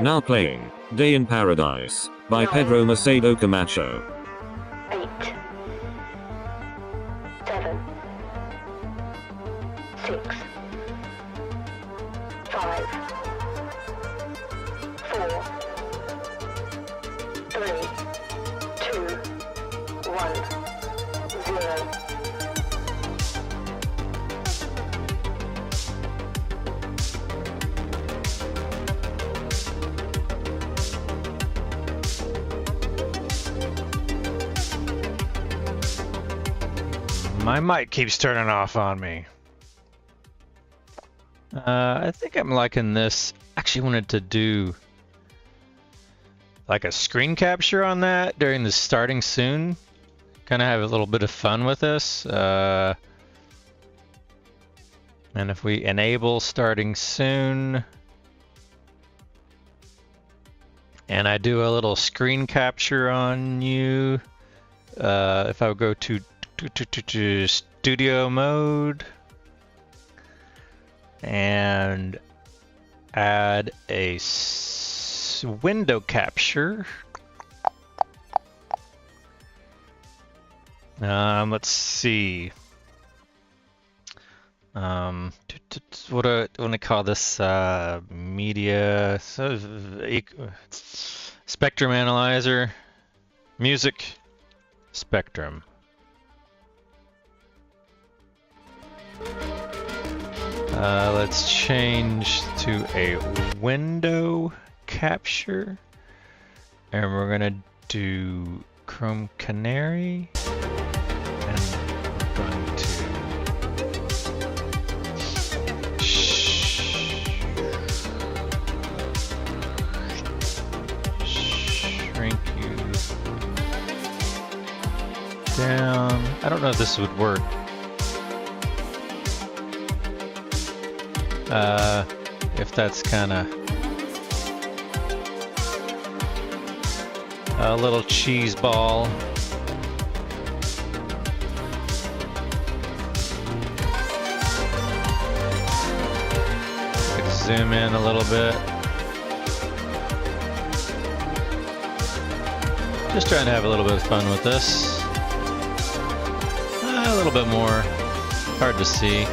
Now playing Day in Paradise by Pedro Macedo Camacho. 8, 7, 6, 5, 4, 3, 2, 1, 0. My mic keeps turning off on me. I think I'm liking this. Actually wanted to do like a screen capture on that during the starting soon. Kind of have a little bit of fun with this. And if we enable starting soon, and I do a little screen capture on you, if I would go to studio mode and add a window capture. Let's see. What do I want to call this? Media spectrum analyzer, music spectrum. Let's change to a window capture, and we're gonna do Chrome Canary, and we're going to shrink you down. I don't know if this would work. If that's kind of a little cheese ball. Let's zoom in a little bit. Just trying to have a little bit of fun with this. A little bit more. Hard to see.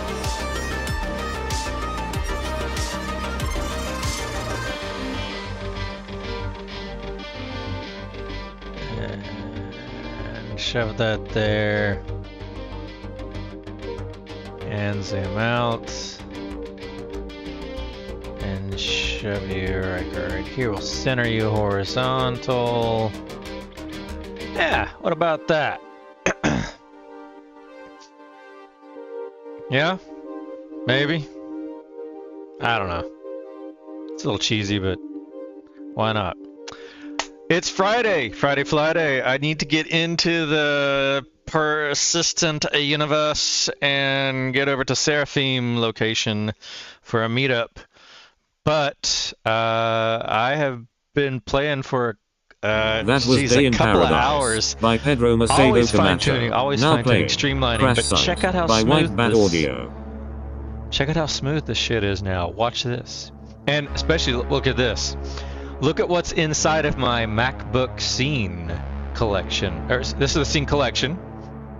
Shove that there and zoom out and shove you right here. We'll center you horizontal. Yeah, what about that? Yeah, maybe. I don't know. It's a little cheesy, but why not? It's Friday, Friday. I need to get into the persistent universe and get over to Seraphim location for a meetup. But I have been playing for That was Day a in couple of Paradise hours. by Pedro Macedo Always Camacho. fine-tuning, always Now fine-tuning, playing streamlining. Crash But Site check out how by smooth White Bat this. Audio. Check out how smooth this shit is now. Watch this, and especially look at this. Look at what's inside of my MacBook scene collection. This is the scene collection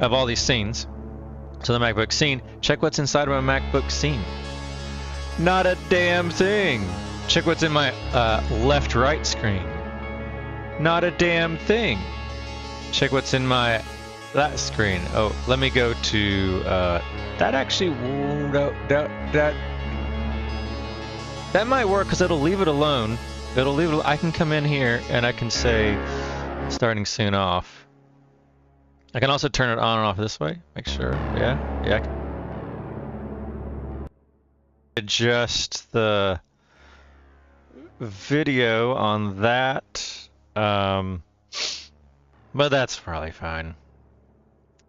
of all these scenes. So the MacBook scene. Check what's inside of my MacBook scene. Not a damn thing. Check what's in my left-right screen. Not a damn thing. Check what's in my that screen. Oh, let me go to that. Actually, that might work because it'll leave it alone. It'll leave it. I can come in here and I can say starting soon off. I can also turn it on and off this way. Make sure. Yeah. Adjust the video on that. But that's probably fine.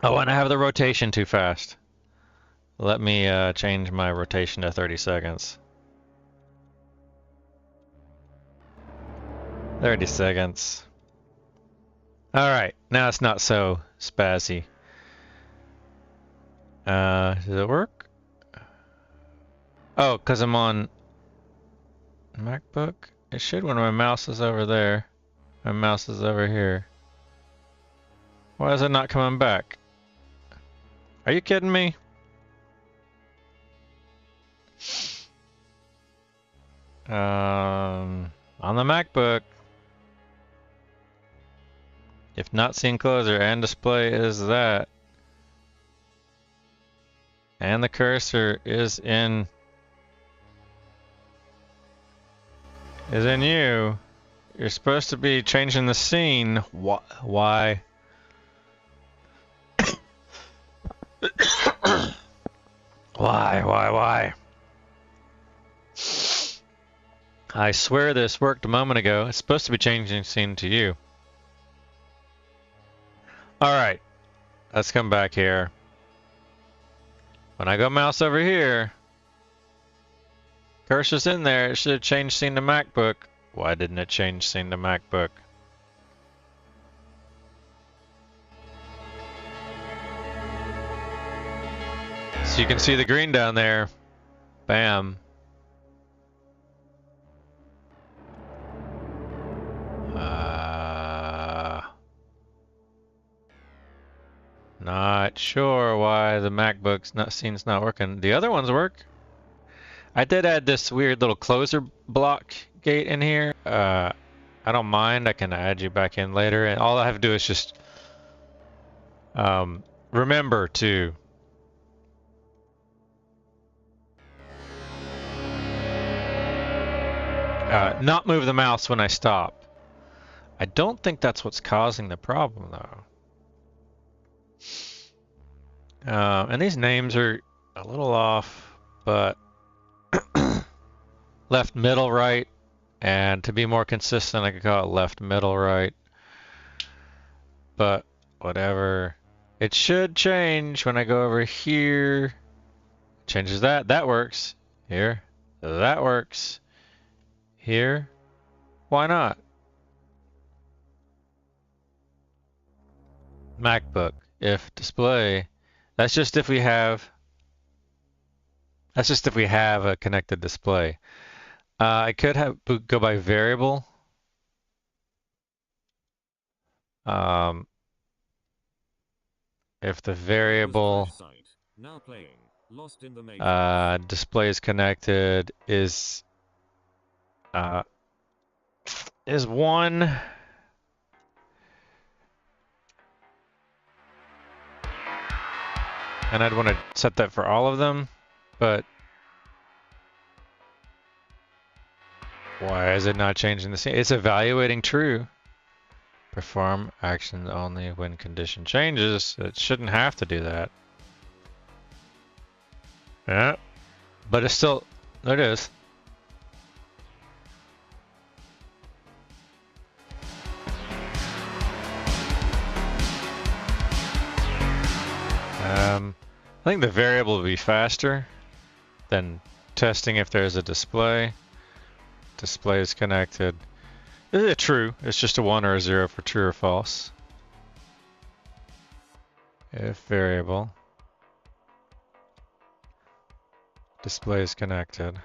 Oh, and I have the rotation too fast. Let me change my rotation to 30 seconds. 30 seconds. Alright, now it's not so spazzy. Does it work? Oh, because I'm on MacBook It should when my mouse is over there. My mouse is over here. Why is it not coming back? Are you kidding me? On the MacBook. If not seen closer and display is that. And the cursor is in you. You're supposed to be changing the scene. Why? Why? I swear this worked a moment ago. It's supposed to be changing scene to you. Alright. Let's come back here. When I go mouse over here, cursor's in there. It should have changed scene to MacBook. Why didn't it change scene to MacBook? So you can see the green down there. Bam. Not sure why the MacBook's scene's not working. The other ones work. I did add this weird little closer block gate in here. I don't mind. I can add you back in later, and all I have to do is just remember to not move the mouse when I stop. I don't think that's what's causing the problem, though. And these names are a little off, but left, middle, right, and to be more consistent, I could call it left, middle, right. But whatever. It should change when I go over here. Changes that. That works. Here. That works. Here. Why not? MacBook. If display. That's just if we have a connected display. I could go by variable. If the variable display is connected is 1. And I'd want to set that for all of them, but why is it not changing the scene? It's evaluating true. Perform action only when condition changes. It shouldn't have to do that. Yeah, but it's still, there it is. I think the variable will be faster than testing if there's a display. Display is connected. Is it true? It's just a 1 or a 0 for true or false. If variable display is connected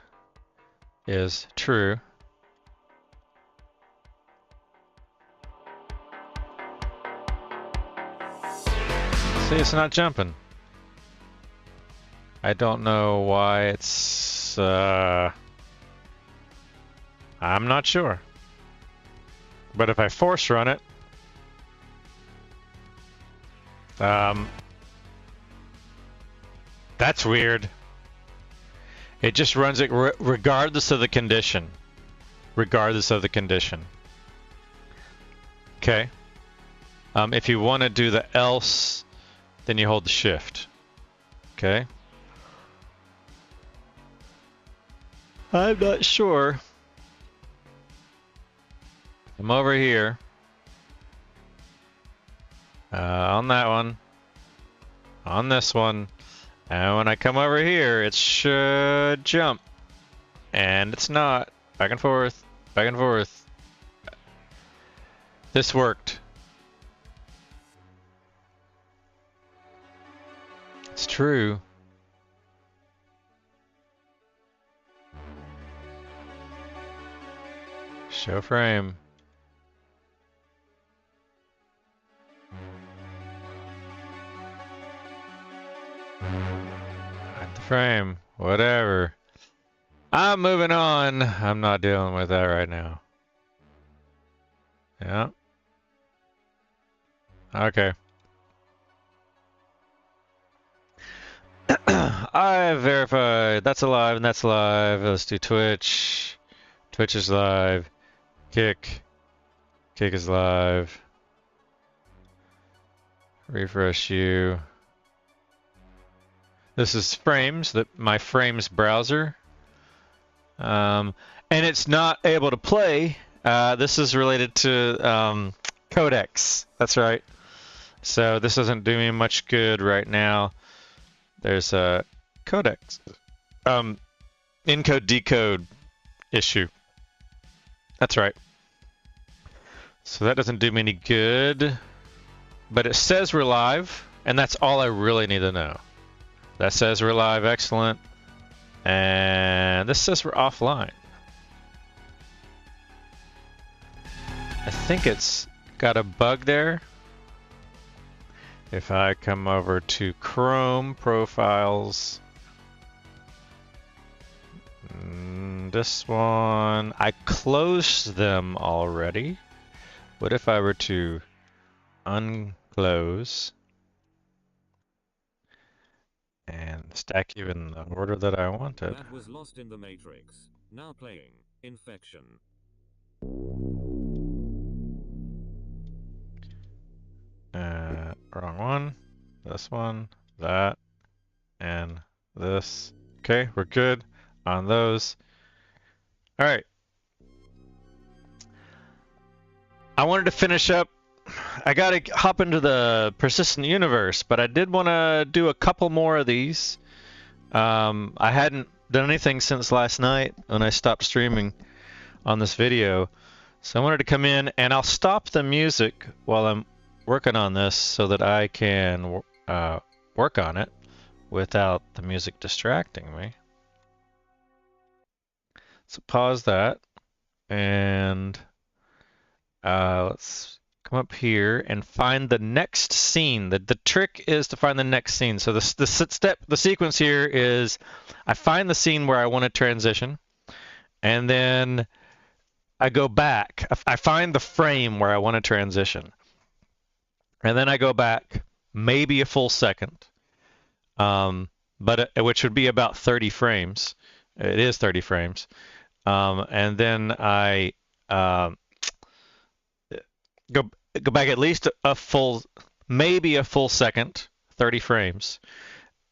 is true. See, it's not jumping. I don't know why it's, I'm not sure. But if I force run it, that's weird. It just runs it regardless of the condition. Regardless of the condition. Okay. If you want to do the else, then you hold the shift. Okay. I'm not sure. I'm over here. On that one. On this one. And when I come over here, it should jump. And it's not. Back and forth. Back and forth. This worked. It's true. Show frame. Hide the frame. Whatever. I'm moving on. I'm not dealing with that right now. Yeah. Okay. I verified. That's alive and that's live. Let's do Twitch. Twitch is live. Kick. Kick is live. Refresh you. This is Frames, my Frames browser. And it's not able to play. This is related to codecs. That's right. So this doesn't do me much good right now. There's a codecs. Encode decode issue. That's right. So that doesn't do me any good. But it says we're live, and that's all I really need to know. That says we're live, excellent. And this says we're offline. I think it's got a bug there. If I come over to Chrome profiles, this one, I closed them already. What if I were to unclose and stack you in the order that I wanted? That was Lost in the Matrix. Now playing Infection. Wrong one. This one, that, and this. Okay, we're good on those. All right. I wanted to finish up. I gotta hop into the persistent universe, but I did want to do a couple more of these. I hadn't done anything since last night when I stopped streaming on this video. So I wanted to come in, and I'll stop the music while I'm working on this so that I can work on it without the music distracting me. So pause that, and let's come up here and find the next scene. The trick is to find the next scene. So the sequence here is I find the scene where I want to transition, and then I go back. I find the frame where I want to transition. And then I go back maybe a full second, which would be about 30 frames. It is 30 frames. And then I go back at least maybe a full second, 30 frames,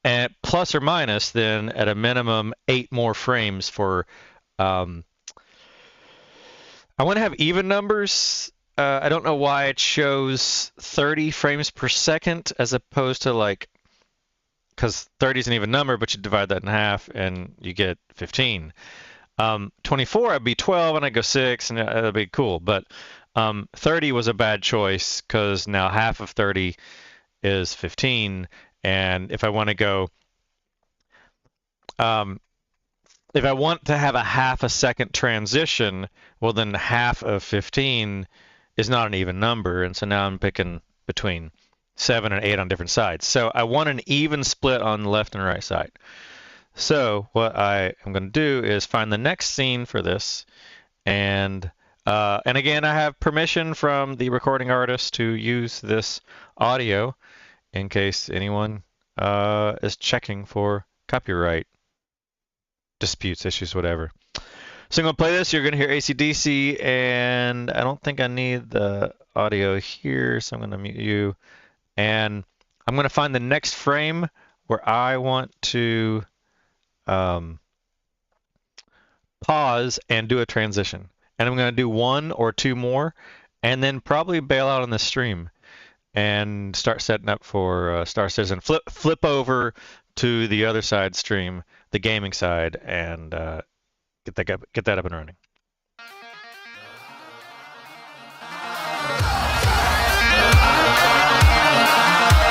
and plus or minus then at a minimum 8 more frames for. I want to have even numbers. I don't know why it shows 30 frames per second as opposed to because 30 is an even number, but you divide that in half and you get 15. 24, I'd be 12 and I go 6 and that'd be cool. But 30 was a bad choice because now half of 30 is 15. And if I want to go, if I want to have a half a second transition, well then half of 15 is not an even number, and so now I'm picking between 7 and 8 on different sides. So I want an even split on the left and right side. So what I am going to do is find the next scene for this, and again I have permission from the recording artist to use this audio in case anyone is checking for copyright disputes, issues, whatever. So I'm going to play this. You're going to hear AC/DC, and I don't think I need the audio here, so I'm going to mute you. And I'm going to find the next frame where I want to pause and do a transition. And I'm going to do 1 or 2 more, and then probably bail out on the stream and start setting up for Star Citizen. Flip over to the other side stream, the gaming side, and get that up and running.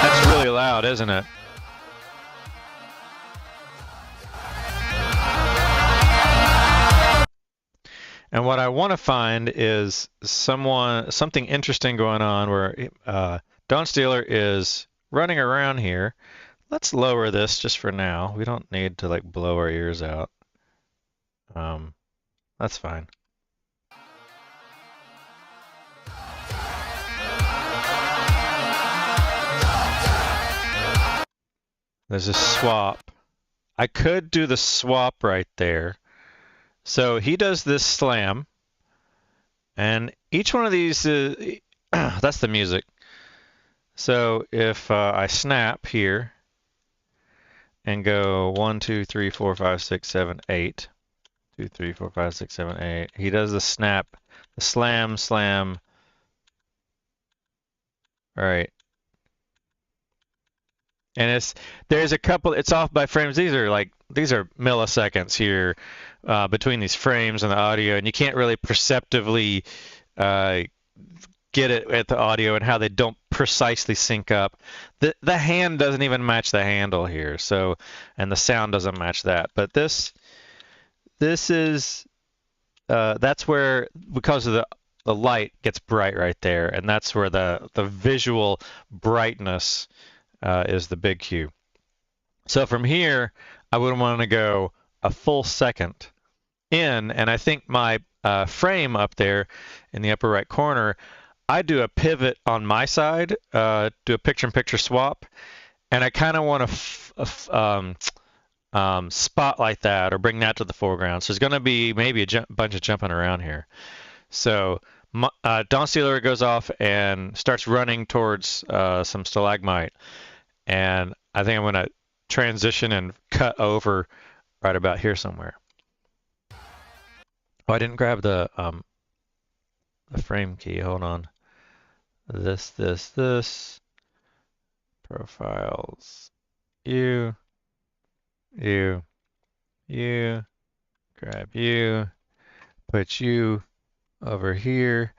That's really loud, isn't it? And what I want to find is something interesting going on where Don Steeler is running around here. Let's lower this just for now. We don't need to like blow our ears out. That's fine. There's a swap. I could do the swap right there. So he does this slam, and each one of these is, that's the music. So if I snap here and go 1, 2, 3, 4, 5, 6, 7, 8, 2, 3, 4, 5, 6, 7, 8. He does the snap, the slam, slam. All right. And there's a couple, it's off by frames. These are milliseconds here between these frames and the audio, and you can't really perceptively get it at the audio and how they don't precisely sync up. The hand doesn't even match the handle here, so, and the sound doesn't match that. But this is, that's where, because of the light gets bright right there, and that's where the visual brightness is the big cue. So from here, I would want to go a full second in, and I think my frame up there in the upper right corner, I do a pivot on my side, do a picture-in-picture swap, and I kind of want to spotlight that or bring that to the foreground. So there's going to be maybe a bunch of jumping around here. So Don Steeler goes off and starts running towards some stalagmite. And I think I'm going to transition and cut over right about here somewhere. Oh, I didn't grab the frame key. Hold on. This. Profiles. You. Grab you. Put you over here.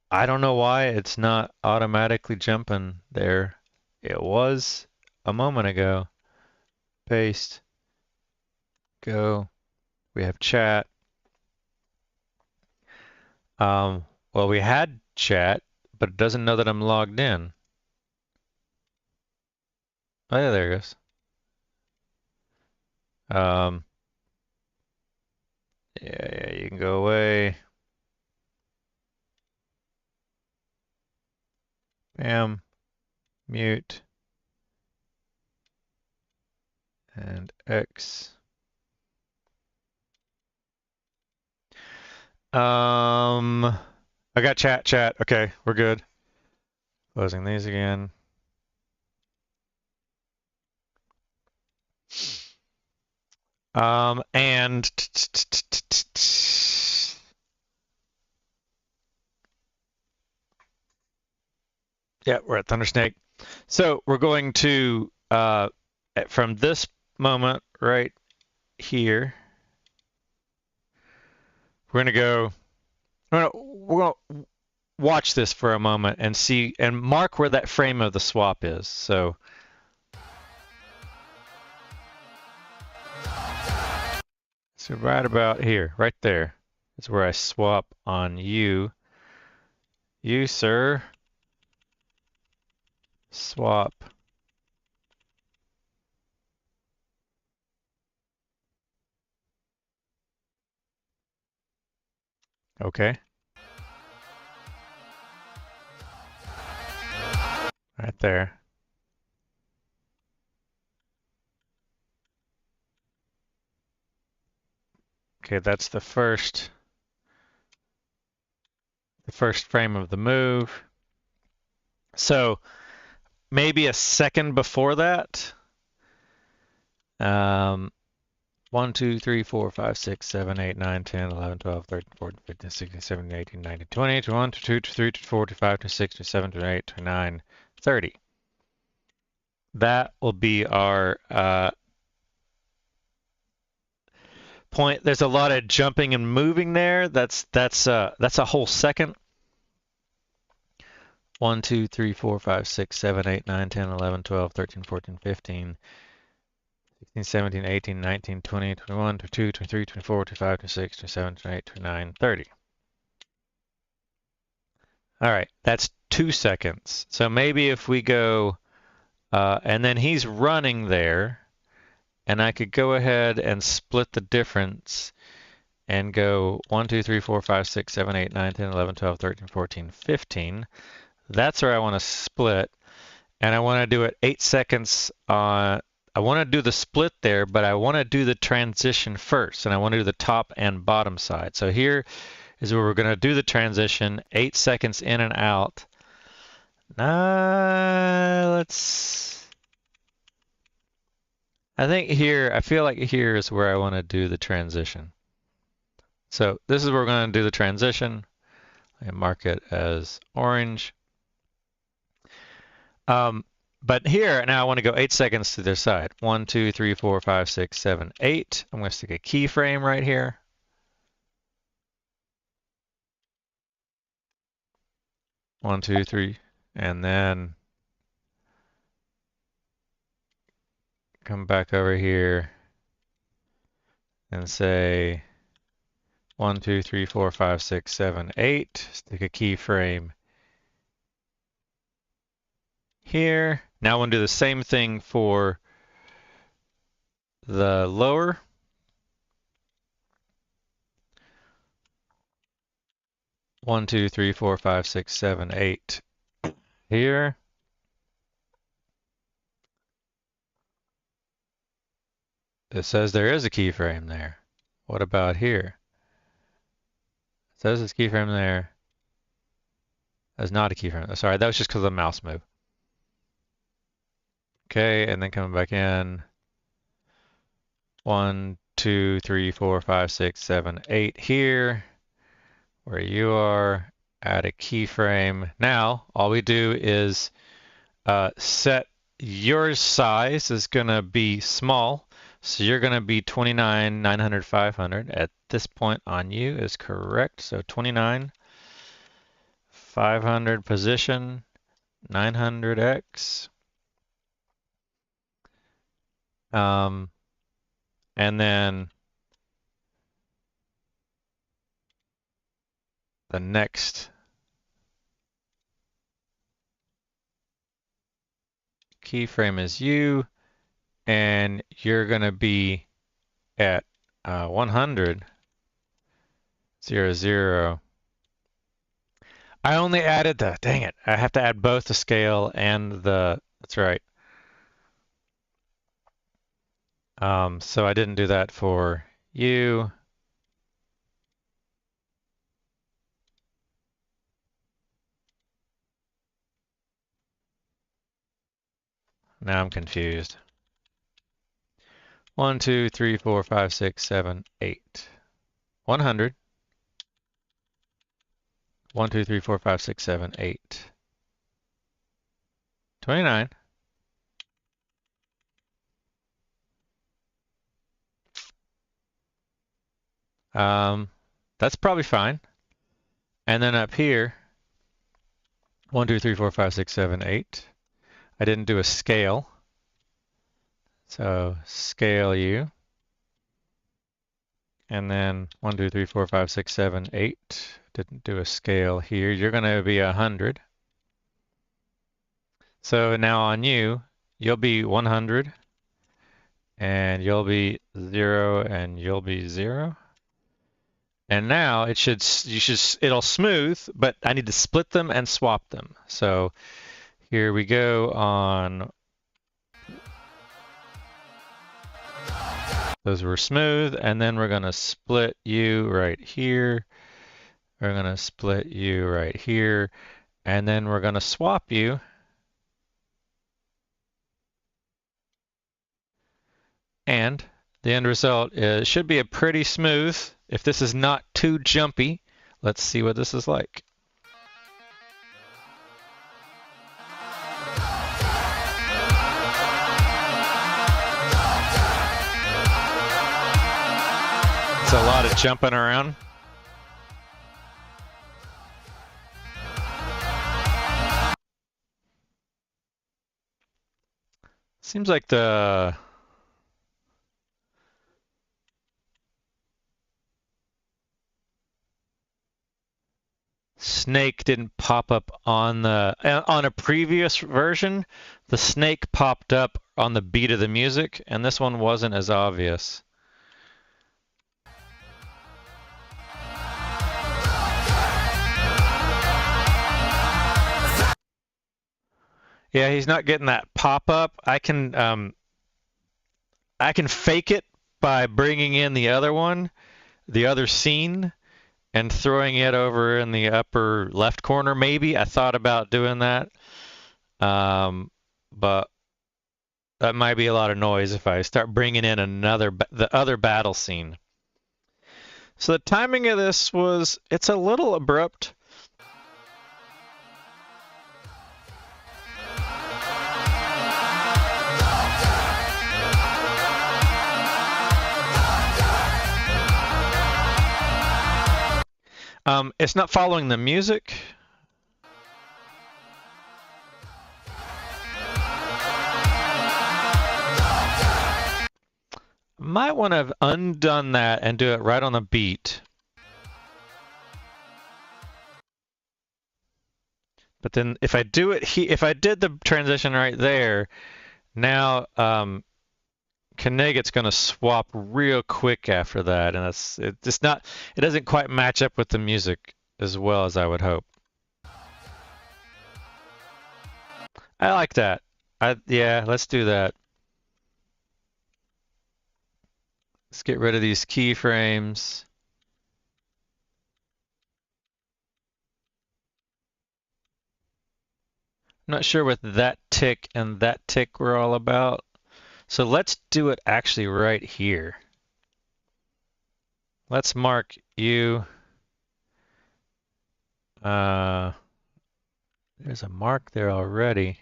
I don't know why it's not automatically jumping there. It was a moment ago. Paste. Go. We have chat. Well, we had chat, but it doesn't know that I'm logged in. Oh yeah, there it goes. Yeah, you can go away. Bam. Mute. And X. I got chat. Okay, we're good. Closing these again. And yeah, we're at Thundersnake. So we're going to from this moment right here, we're gonna watch this for a moment and see and mark where that frame of the swap is. So right about here, right there, is where I swap on you. You, sir. Swap. Okay. Right there. Okay, that's the first frame of the move. So maybe a second before that. 1, 2, 3, 4, 5, 6, 7, 8, 9, 10, 11, 12, 13, 14, 15, 16, 17, 18, 19, 20, 21, 22, 23, 24, 25, 26, 27, 28, 29, 30. That will be our point. There's a lot of jumping and moving there. That's a whole second. 1, 2, 3, 4, 5, 6, 7, 8, 9, 10, 11, 12, 13, 14, 15, 16, 17, 18, 19, 20, 21, 22, 23, 24, 25, 26, 27, 28, 29, 30. All right, that's 2 seconds. So maybe if we go, and then he's running there, and I could go ahead and split the difference and go 1, 2, 3, 4, 5, 6, 7, 8, 9, 10, 11, 12, 13, 14, 15. That's where I want to split. And I want to do it 8 seconds. I want to do the split there, but I want to do the transition first. And I want to do the top and bottom side. So here is where we're going to do the transition, 8 seconds in and out. I think here, I feel like here is where I want to do the transition. So this is where we're going to do the transition. I mark it as orange. But here, now I want to go 8 seconds to this side. 1, 2, 3, 4, 5, 6, 7, 8. I'm going to stick a keyframe right here. One, two, three, and then come back over here and say 1, 2, 3, 4, 5, 6, 7, 8. Stick a keyframe here. Now I want to do the same thing for the lower. 1, 2, 3, 4, 5, 6, 7, 8 here. It says there is a keyframe there. What about here? It says there's a keyframe there. There's not a keyframe. Sorry, that was just because of the mouse move. Okay, and then coming back in. 1, 2, 3, 4, 5, 6, 7, 8 here, where you are. Add a keyframe. Now, all we do is set your size is going to be small. So you're going to be 29, 900, 500. At this point on you is correct. So 29, 500 position, 900x. And then the next keyframe is you, and you're going to be at 100, 0, 0. I only added the, dang it, I have to add both the scale and the, that's right. So I didn't do that for you. Now I'm confused. 1, 2, 3, 4, 5, 6, 7, 8. 100. 1, 2, 3, 4, 5, 6, 7, 8. 29. That's probably fine. And then up here, 1, 2, 3, 4, 5, 6, 7, 8. I didn't do a scale. So scale you. And then 1, 2, 3, 4, 5, 6, 7, 8. Didn't do a scale here. You're going to be 100. So now on you, you'll be 100. And you'll be 0, and you'll be 0. And now it'll smooth, but I need to split them and swap them. So here we go on. Those were smooth, and then we're going to split you right here. We're going to split you right here, and then we're going to swap you. And the end result should be a pretty smooth. If this is not too jumpy, let's see what this is like. It's a lot of jumping around. Seems like the snake didn't pop up on a previous version. The snake popped up on the beat of the music, and this one wasn't as obvious. Yeah, he's not getting that pop up. I can fake it by bringing in the other one, the other scene, and throwing it over in the upper left corner. Maybe I thought about doing that, but that might be a lot of noise if I start bringing in the other battle scene. So the timing of this it's a little abrupt. It's not following the music. Might want to have undone that and do it right on the beat. But then if I do it if I did the transition right there, now Knegget's going to swap real quick after that, and it doesn't quite match up with the music as well as I would hope. I like that. Yeah, let's do that. Let's get rid of these keyframes. I'm not sure what that tick and that tick were all about. So let's do it actually right here. Let's mark you. There's a mark there already.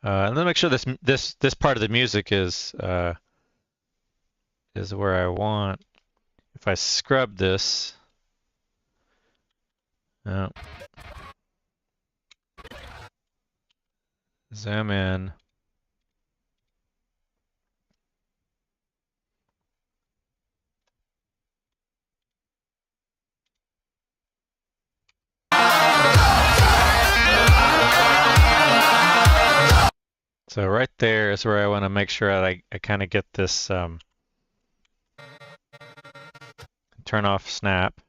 And then make sure this part of the music is where I want. If I scrub this, zoom in. So right there is where I want to make sure I kind of get this turn off snap.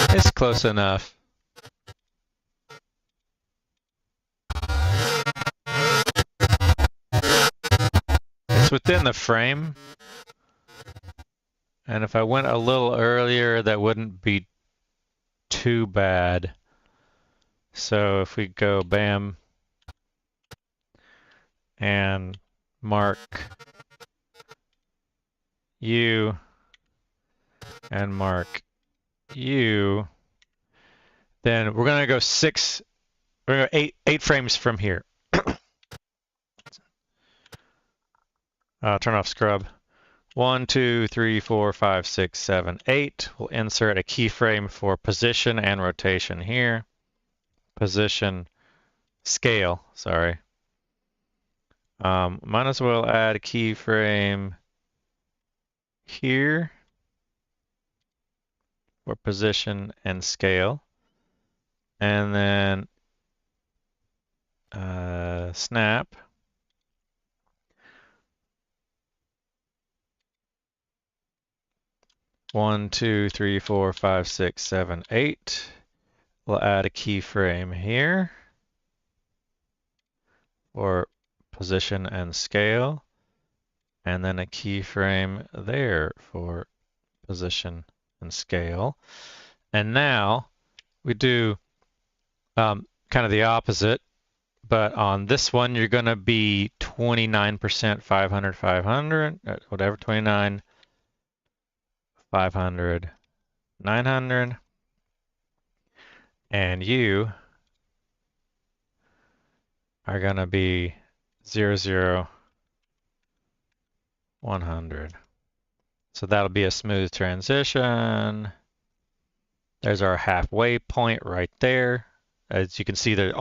It's close enough. It's within the frame. And if I went a little earlier, that wouldn't be too bad. So if we go bam and mark you and mark you, then we're going to go we're going to go eight frames from here. Turn off scrub. 1, 2, 3, 4, 5, 6, 7, 8. We'll insert a keyframe for position and rotation here. Position, scale, sorry. Might as well add a keyframe here for position and scale. And then snap. One, 2, 3, 4, 5, 6, 7, 8. We'll add a keyframe here for position and scale, and then a keyframe there for position and scale. And now we do kind of the opposite, but on this one you're going to be 29%, 500, 500, whatever, 29, 500, 900, and you are going to be 0, 0, 100. So that'll be a smooth transition. There's our halfway point right there. As you can see, they're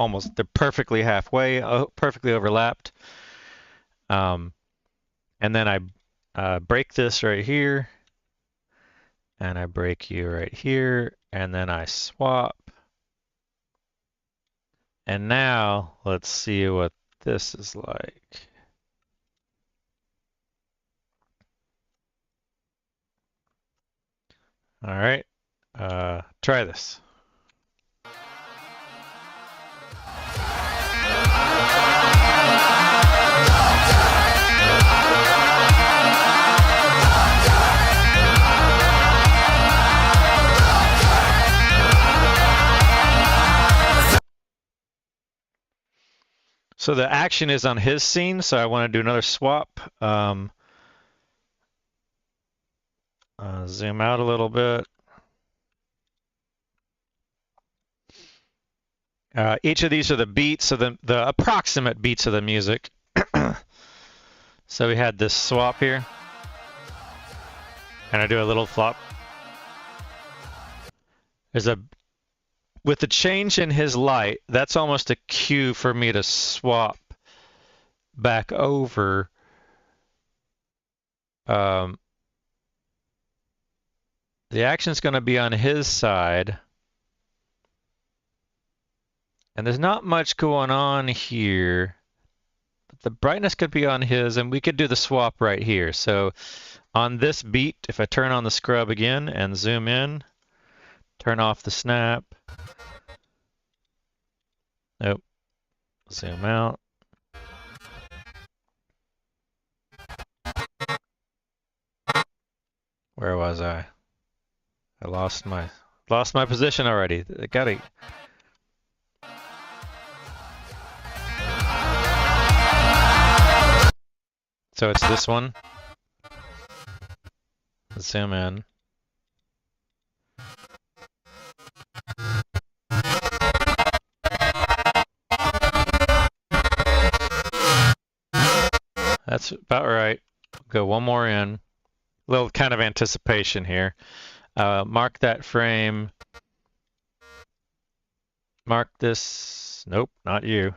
perfectly halfway, perfectly overlapped. And then I break this right here, and I break you right here, and then I swap. And now let's see what this is like. All right, try this. So the action is on his scene, so I want to do another swap. Zoom out a little bit. Each of these are the beats, so the approximate beats of the music. So we had this swap here. And I do a little flop. With the change in his light, that's almost a cue for me to swap back over. The action's going to be on his side. And there's not much going on here. But the brightness could be on his, and we could do the swap right here. So on this beat, if I turn on the scrub again and zoom in, turn off the snap. Nope. Zoom out. Where was I? I lost my position already. I gotta. So it's this one. Zoom in. That's about right. Go one more in. A little kind of anticipation here. Mark that frame. Mark this. Nope, not you.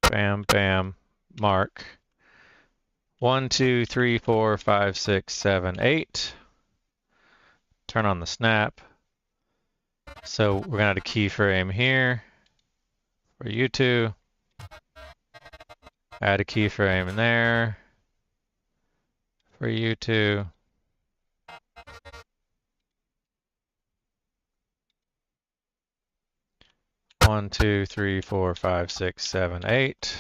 Bam, bam, mark. 1, 2, 3, 4, 5, 6, 7, 8. Turn on the snap. So we're gonna add a keyframe here for you two. Add a keyframe in there for you two. One, 2, 3, 4, 5, 6, 7, 8.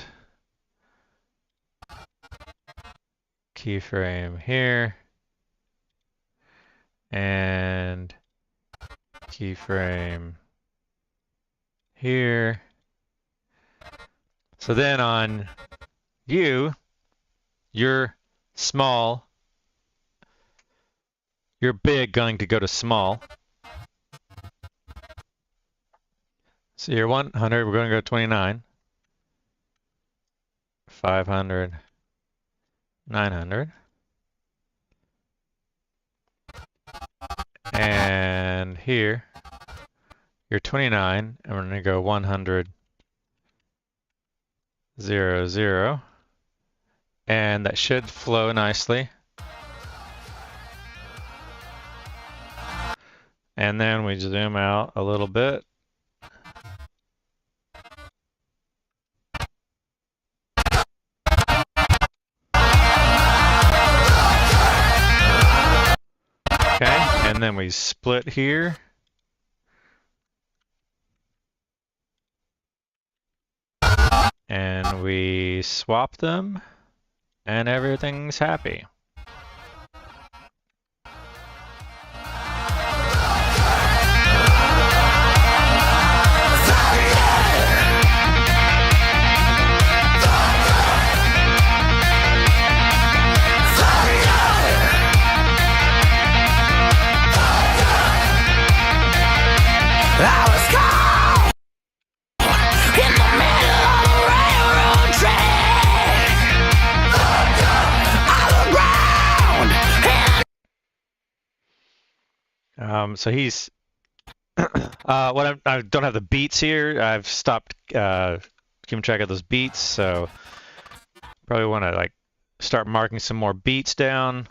Keyframe here. And keyframe here. So then on you, you're small. You're big going to go to small. So you're 100, we're going to go 29. 500. 900. And here, you're 29, and we're going to go 100, 0, 0. And that should flow nicely. And then we zoom out a little bit. Okay, and then we split here. And we swap them, and everything's happy. So he's I don't have the beats here. I've stopped keeping track of those beats, so probably want to like start marking some more beats down.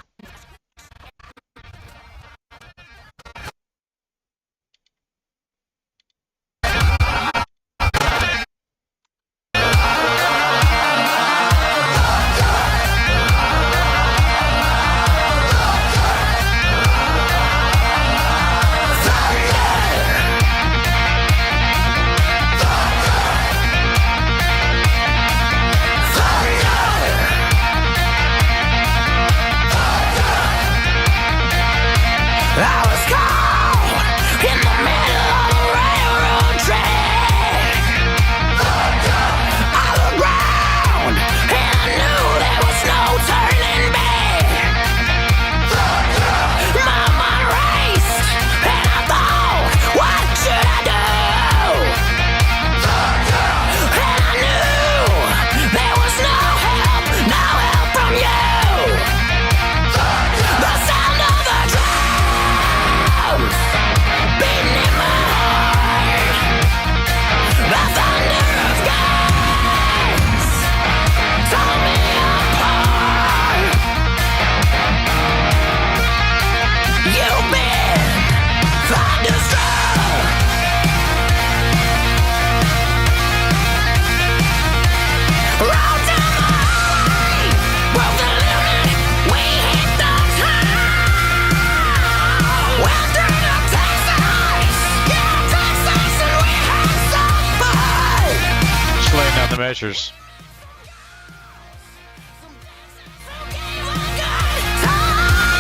Measures.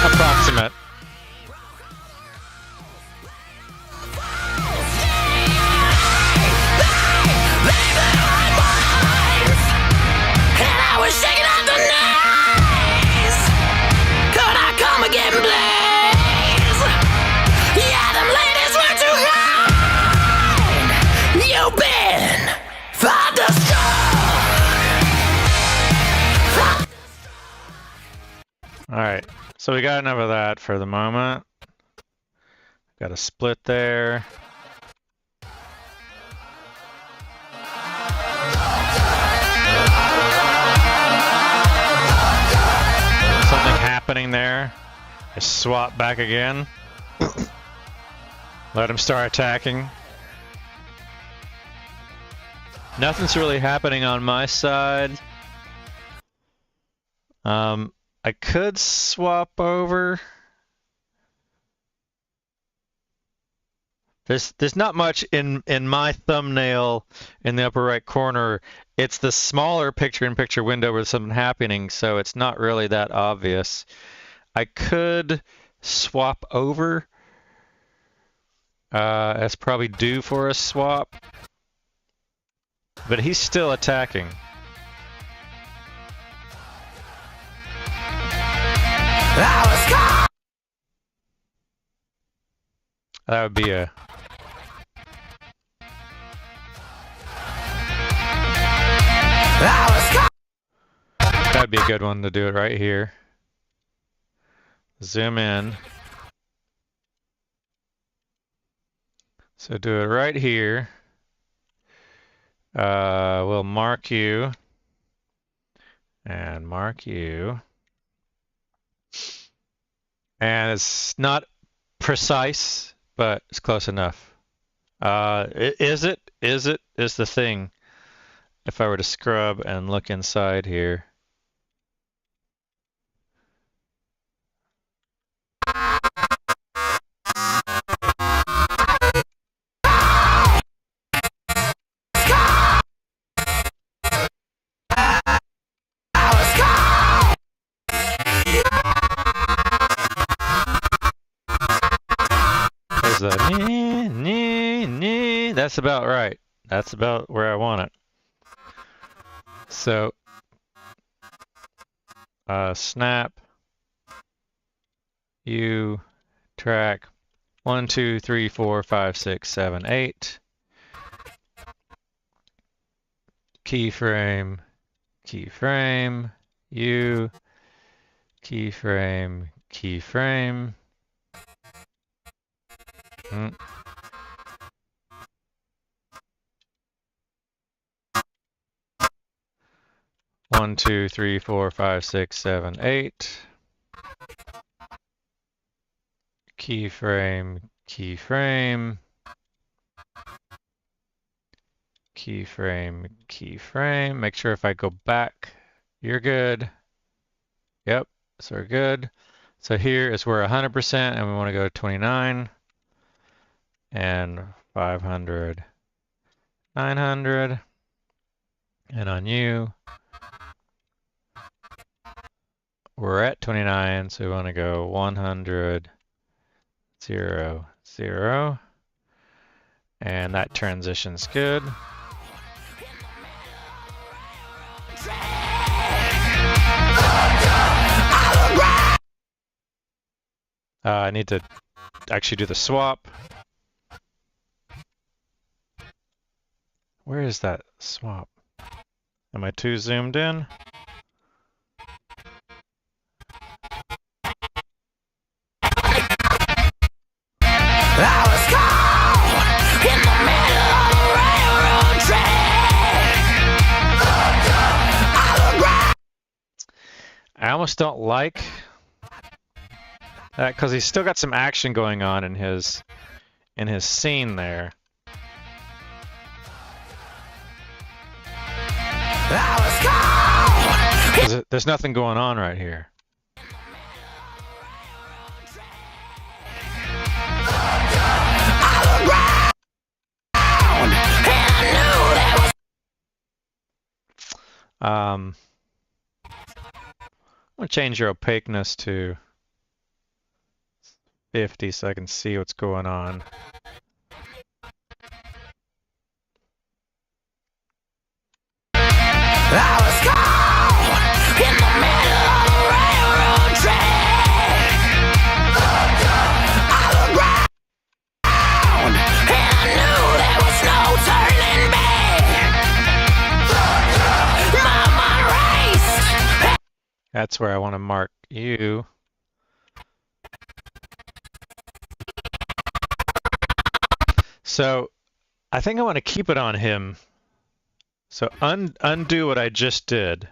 Approximate. Alright, so we got enough of that for the moment. Got a split there. Something happening there. I swap back again. Let him start attacking. Nothing's really happening on my side. I could swap over. There's not much in my thumbnail in the upper right corner. It's the smaller picture-in-picture window where something happening, so it's not really that obvious. I could swap over. That's probably due for a swap. But he's still attacking. That would be a... That'd be a good one to do it right here. Zoom in. So do it right here. We'll mark you. And mark you. And it's not precise, but it's close enough. Is the thing. If I were to scrub and look inside here. There's the that's about right. That's about where I want it. So, snap, U, track, 1, 2, 3, 4, 5, 6, 7, 8. Keyframe, keyframe, U, keyframe, keyframe. 1, 2, 3, 4, 5, 6, 7, 8. Keyframe, keyframe. Keyframe, keyframe. Make sure if I go back, you're good. Yep, so we're good. So here is where 100%, and we want to go to 29 and 500, 900. And on you, we're at 29, so we want to go 100, 0, 0. And that transition's good. I need to actually do the swap. Where is that swap? Am I too zoomed in? I almost don't like that because he's still got some action going on in his scene there. There's nothing going on right here. I'm gonna change your opaqueness to 50 so I can see what's going on. That's where I want to mark you. So I think I want to keep it on him. So undo what I just did.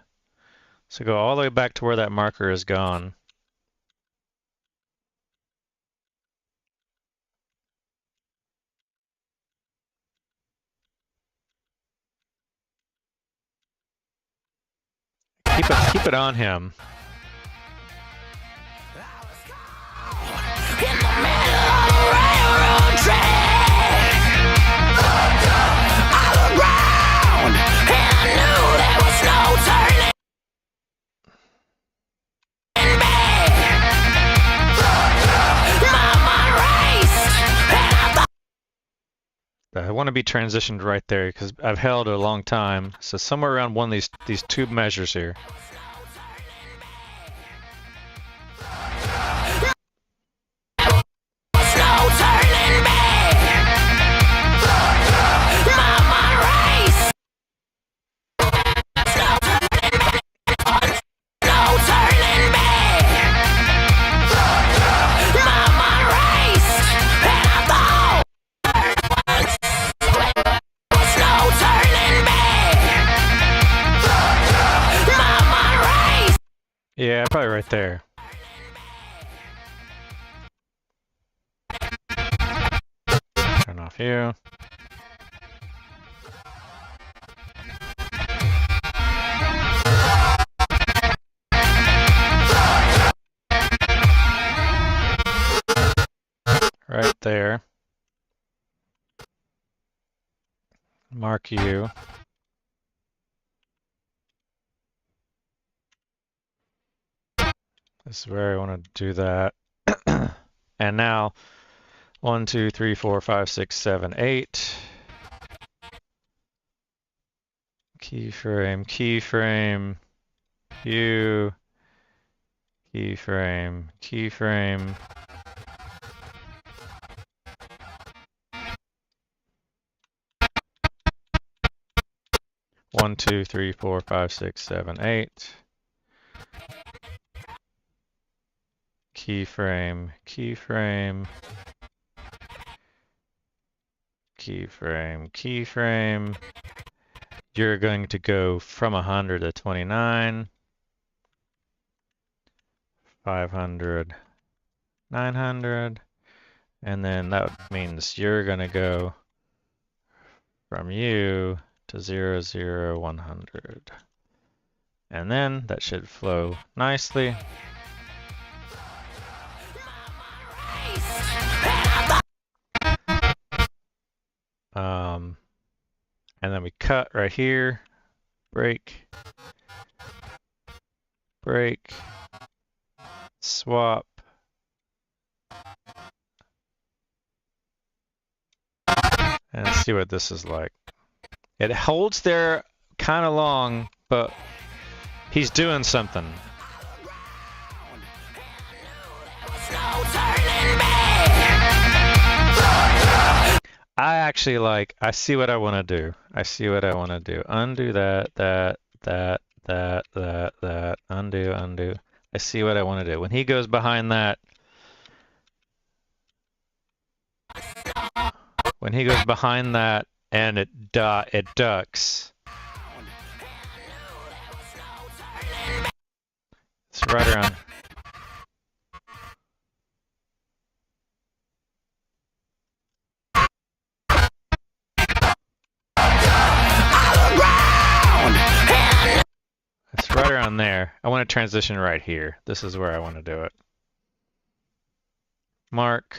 So go all the way back to where that marker is gone. Keep it on him. I want to be transitioned right there because I've held it a long time. So somewhere around one of these two measures here. Yeah, probably right there. Turn off you. Right there. Mark you. This is where I want to do that. And now 1, 2, 3, 4, 5, 6, 7, 8. Keyframe, keyframe, you, keyframe, keyframe. One, 2, 3, 4, 5, 6, 7, 8. Keyframe, keyframe, keyframe, keyframe, you're going to go from 100 to 29, 500, 900, and then that means you're going to go from you to 0, 0, 100. And then that should flow nicely. And then we cut right here, break, break, swap, and see what this is like. It holds there kind of long, but he's doing something. I actually like, I see what I want to do. I see what I want to do. Undo that, undo, undo. I see what I want to do. When he goes behind that, and it ducks. It's right around. It's right around there. I want to transition right here. This is where I want to do it. Mark.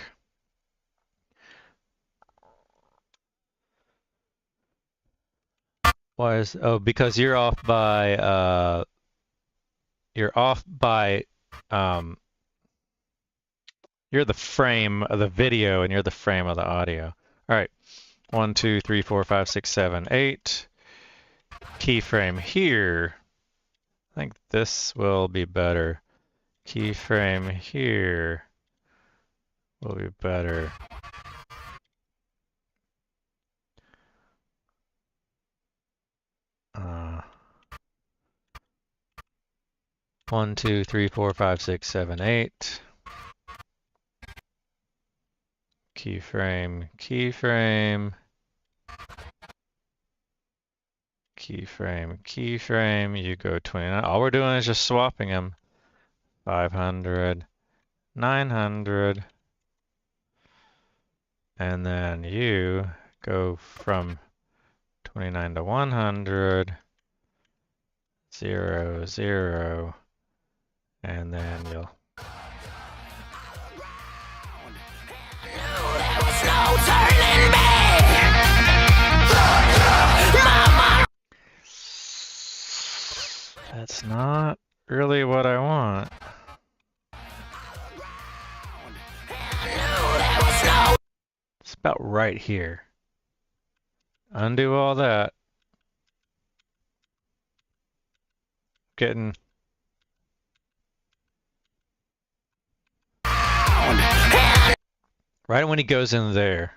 Why is, oh, because you're off by, you're the frame of the video and you're the frame of the audio. All right, 1, 2, 3, 4, 5, 6, 7, 8. Keyframe here. I think this will be better. Keyframe here will be better. One, 2, 3, 4, 5, 6, 7, 8. Keyframe, keyframe. Keyframe, keyframe. You go 29. All we're doing is just swapping them. 500, 900. And then you go from 29 to 100. 0, 0. And then you'll. That's not really what I want. It's about right here. Undo all that. Getting. Right when he goes in there.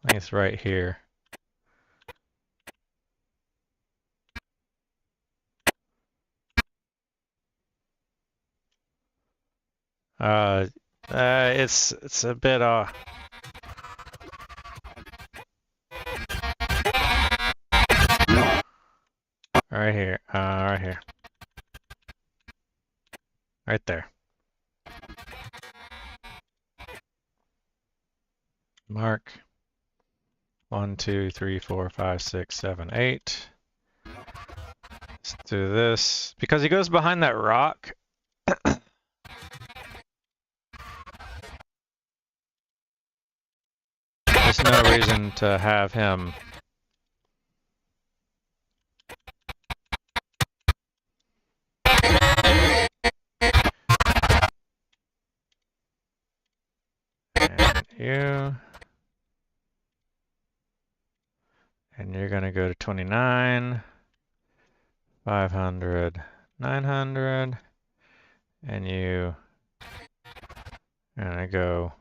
I think it's right here. It's a bit off. Right here. Right here. Right there. Mark. 1, 2, 3, 4, 5, 6, 7, 8. Let's do this. Because he goes behind that rock. There's no reason to have him. And you. And you're going to go to 29, 500, 900, and you are going to go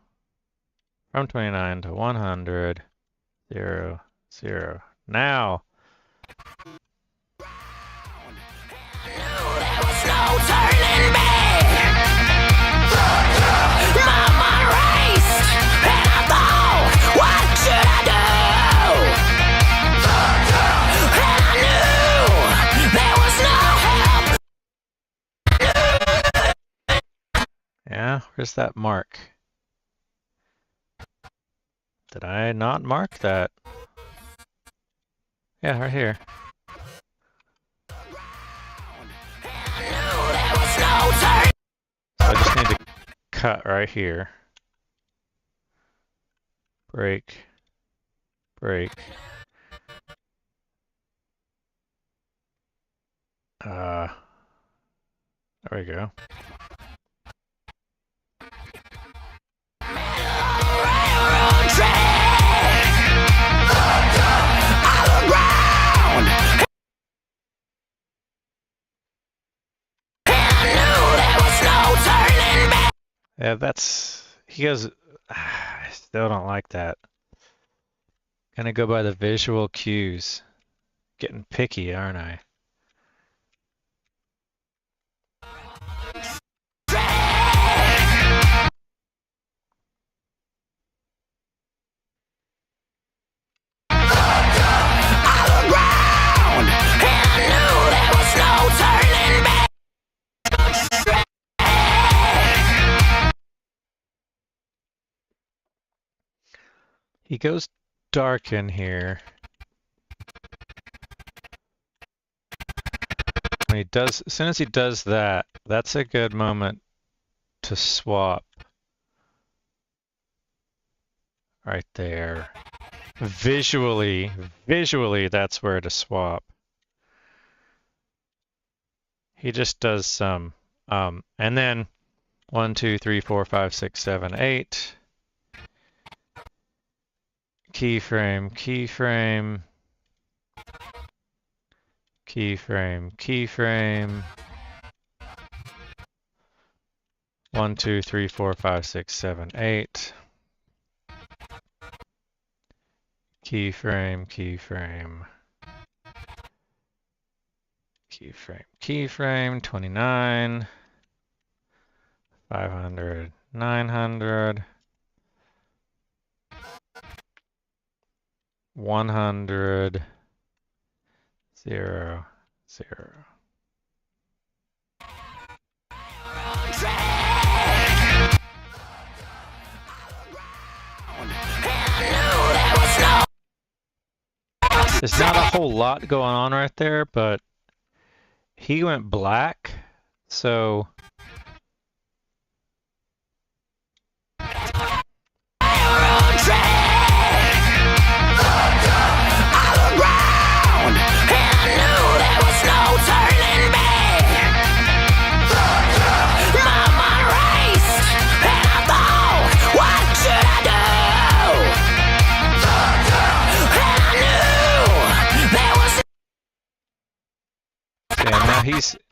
from 29 to 100, 0, 0. Now, Yeah, where's that mark? Did I not mark that? Yeah, right here. So I just need to cut right here. Break. Break. There we go. Yeah, he goes, I still don't like that. Gonna go by the visual cues. Getting picky, aren't I? He goes dark in here. When he does, as soon as he does that, that's a good moment to swap. Right there. Visually, that's where to swap. He just does some, and then 1, 2, 3, 4, 5, 6, 7, 8. Keyframe, keyframe. Keyframe, keyframe. 1, 2, 3, 4, 5, 6, 7, 8. Keyframe, keyframe. Keyframe, keyframe, 29. 500, 900. 100. 0, 0. There's not a whole lot going on right there, but he went black, so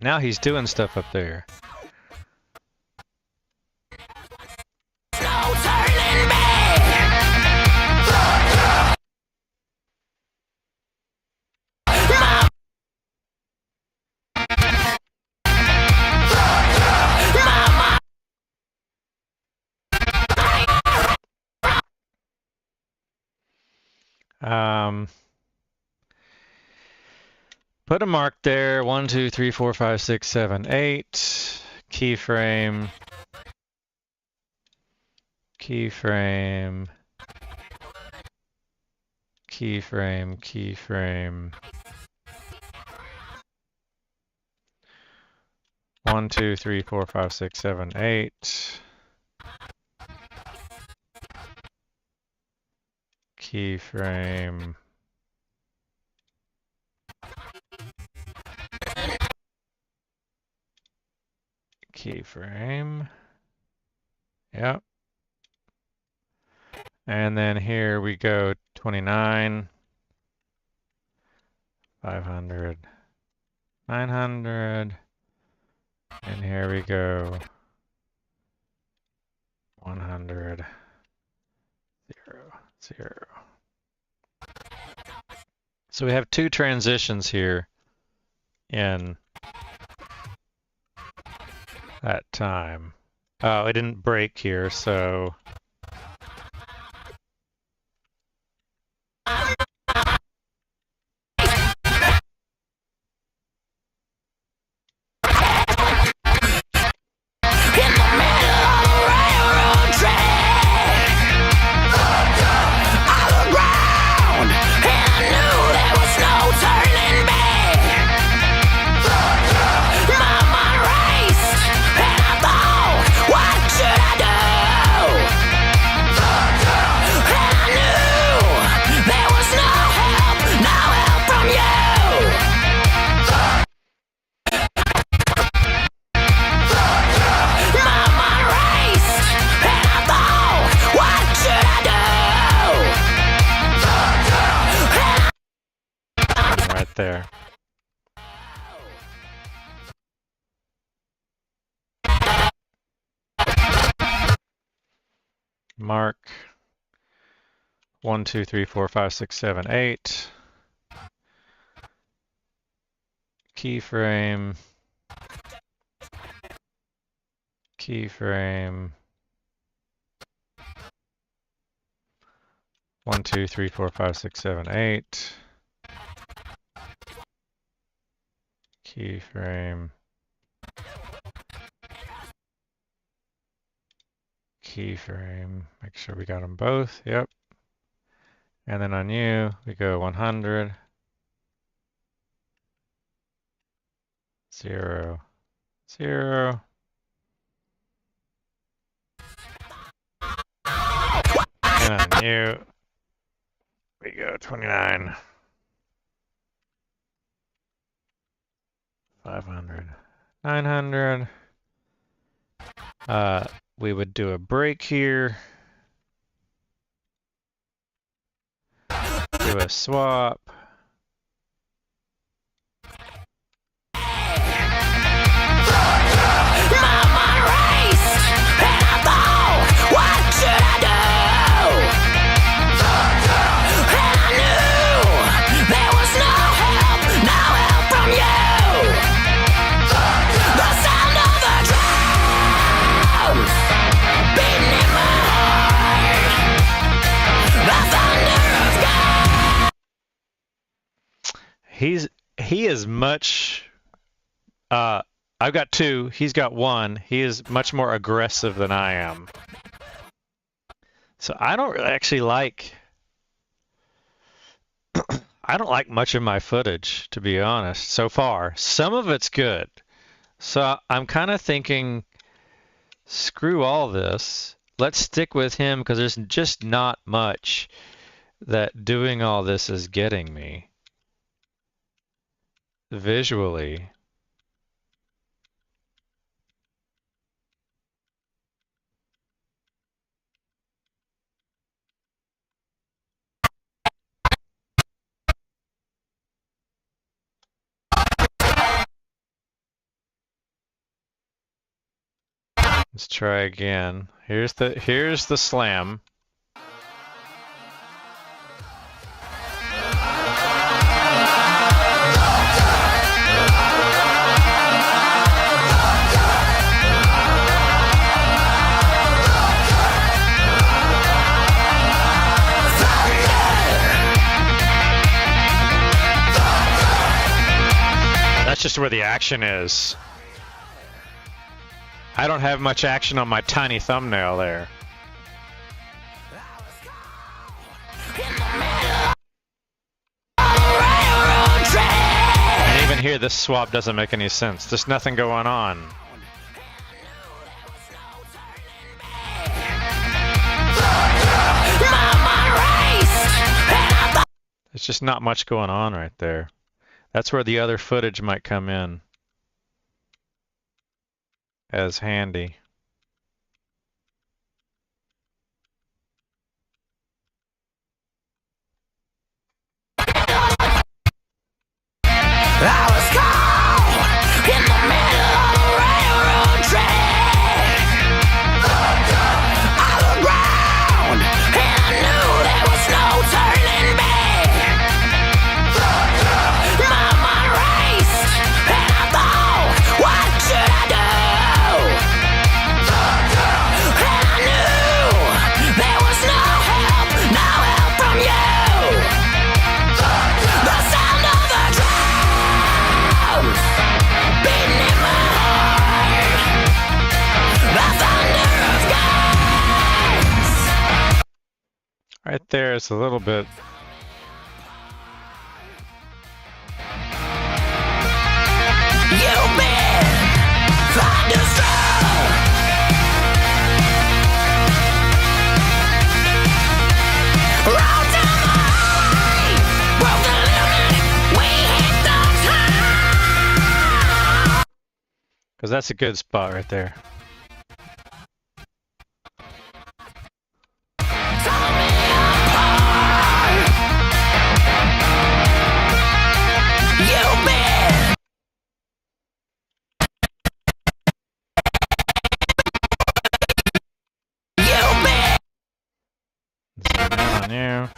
now he's doing stuff up there. Put a mark there. 1, 2, 3, 4, 5, 6, 7, 8. Keyframe. Keyframe. Keyframe. Keyframe. 1, 2, 3, 4, 5, 6, 7, 8. Keyframe. Keyframe. Yep. And then here we go 29, 500, 900. And here we go 100, 0, 0. So we have two transitions here in that time. Oh, it didn't break here, so there. Mark 1, 2, 3, 4, 5, 6, 7, 8. Keyframe. Keyframe. 1, 2, 3, 4, 5, 6, 7, 8. Keyframe. Keyframe. Make sure we got them both. Yep. And then on you, we go 100. 0. 0. And on you, we go 29. 500. 900. We would do a break here. Do a swap. He is much. I've got 2. He's got 1. He is much more aggressive than I am. So I don't actually like. I don't like much of my footage, to be honest, so far. Some of it's good. So I'm kind of thinking, screw all this. Let's stick with him because there's just not much that doing all this is getting me. Visually. Let's try again. Here's the slam. That's just where the action is. I don't have much action on my tiny thumbnail there. And even here, this swap doesn't make any sense. There's nothing going on. There's just not much going on right there. That's where the other footage might come in as handy. Right there is a little bit. You've been thunderstruck. Roll down the highway, broke the limit, we hit the top. Because that's a good spot right there. on you.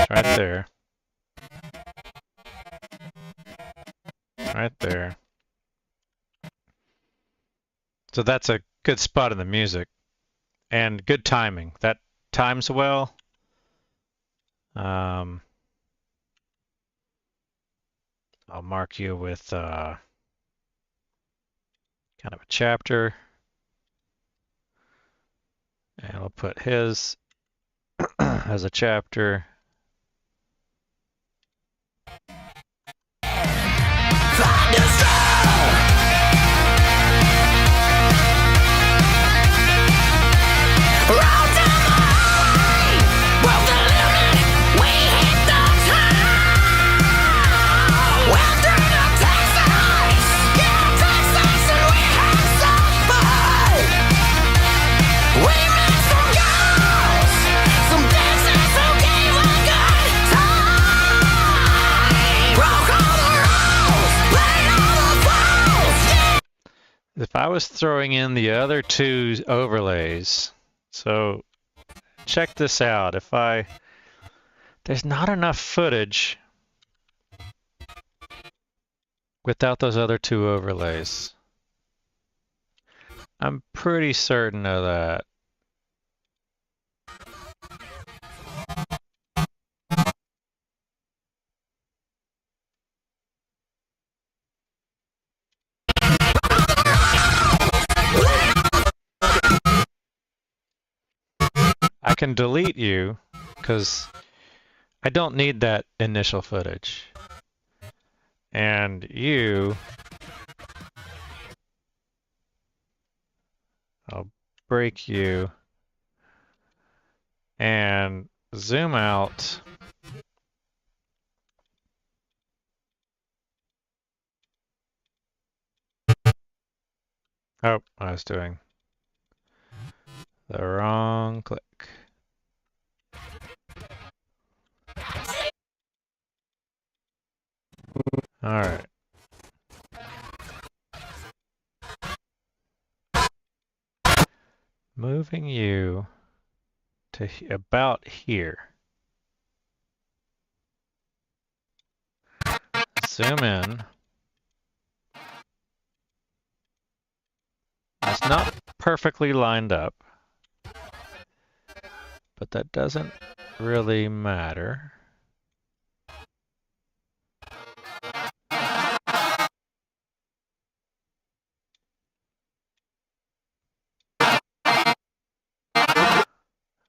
Right there. Right there. So that's a good spot in the music. And good timing. That times well. I'll mark you with kind of a chapter. And I'll put his as a chapter. If I was throwing in the other two overlays, so check this out. There's not enough footage without those other two overlays. I'm pretty certain of that. I can delete you because I don't need that initial footage. And you, I'll break you and zoom out. Oh, I was doing the wrong click. All right. Moving you to about here. Zoom in. It's not perfectly lined up, but that doesn't really matter.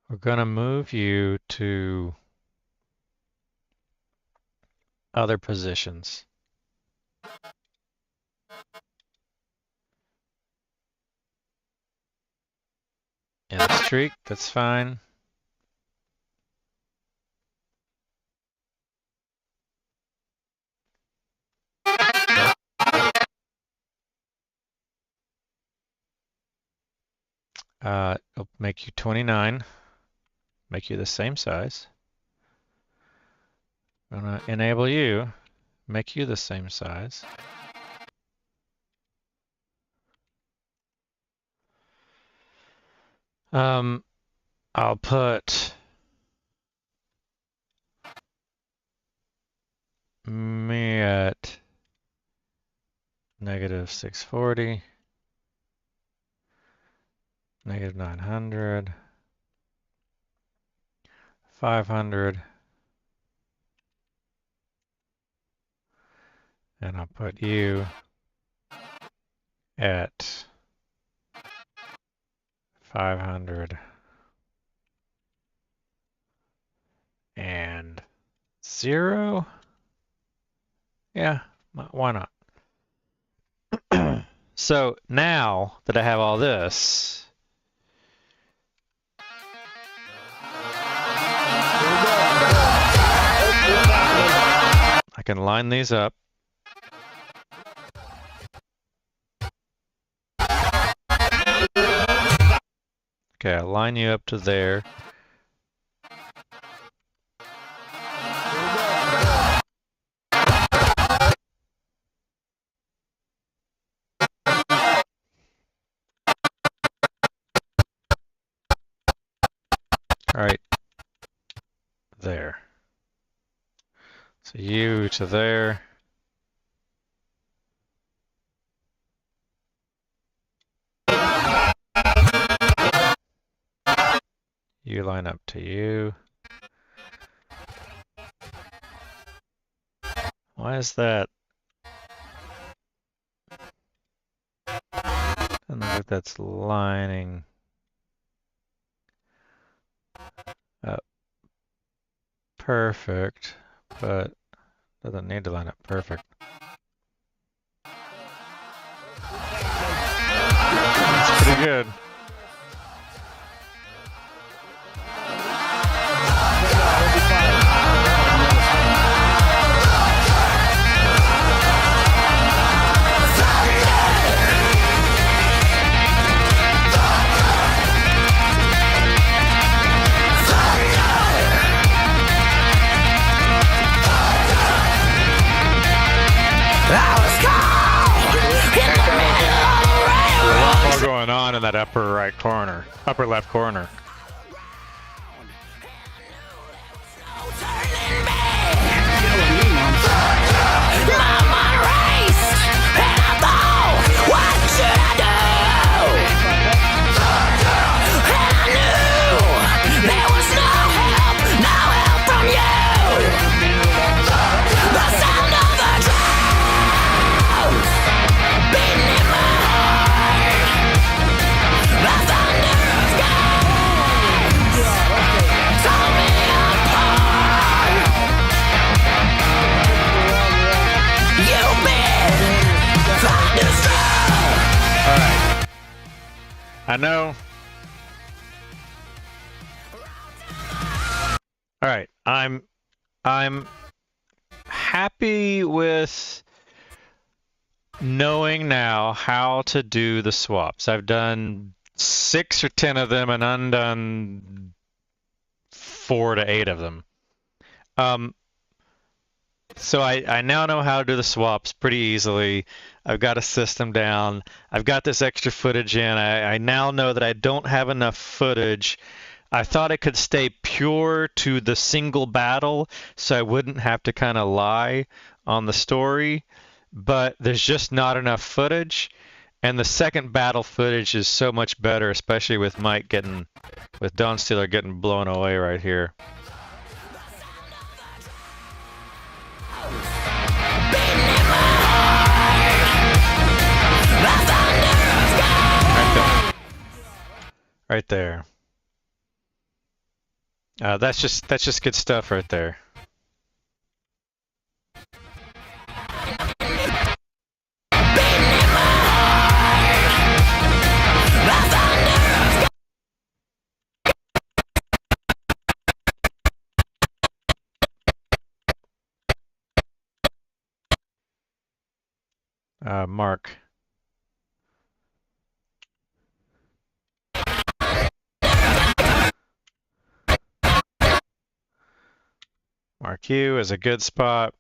We're going to move you to other positions. In a streak, that's fine. It'll make you 29. Make you the same size. I'm going to enable you, make you the same size. I'll put me at -640, -900, 500, and I'll put you at 500 and 0. Yeah, why not? So now that I have all this, I can line these up. Okay, I'll line you up to there. All right, there. So you to there. You line up to you. Why is that? Doesn't look like that's lining up perfect, but doesn't need to line up perfect. That's pretty good. Going on in that upper right corner, upper left corner. I know. All right, I'm happy with knowing now how to do the swaps. I've done 6 or 10 of them and undone 4 to 8 of them. So I now know how to do the swaps pretty easily. I've got a system down. I've got this extra footage in. I now know that I don't have enough footage. I thought it could stay pure to the single battle, so I wouldn't have to kind of lie on the story. But there's just not enough footage. And the second battle footage is so much better, especially with Mike getting, with Dawn Stealer getting blown away right here. Right there. That's just good stuff right there. Mark. Mark U is a good spot.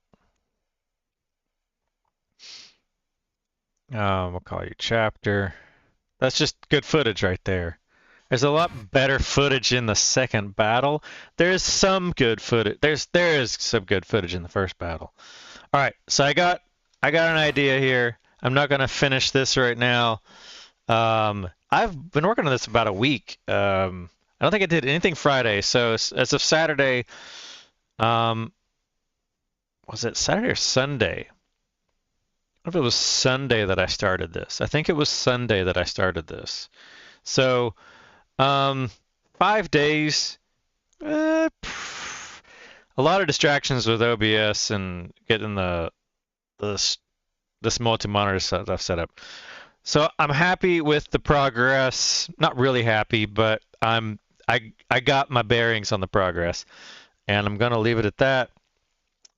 We'll call you chapter. That's just good footage right there. There's a lot better footage in the second battle. There's some good footage. There is some good footage in the first battle. All right, so I got an idea here. I'm not gonna finish this right now. I've been working on this about a week. I don't think I did anything Friday. So as of Saturday, was it Saturday or Sunday? I don't know if it was Sunday that I started this. I think it was Sunday that I started this. So 5 days. A lot of distractions with OBS and getting this multi-monitor stuff set up. So I'm happy with the progress. Not really happy, but I got my bearings on the progress, and I'm gonna leave it at that.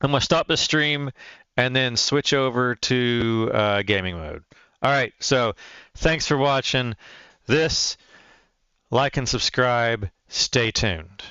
I'm gonna stop the stream and then switch over to gaming mode. All right. So thanks for watching this Like and subscribe. Stay tuned.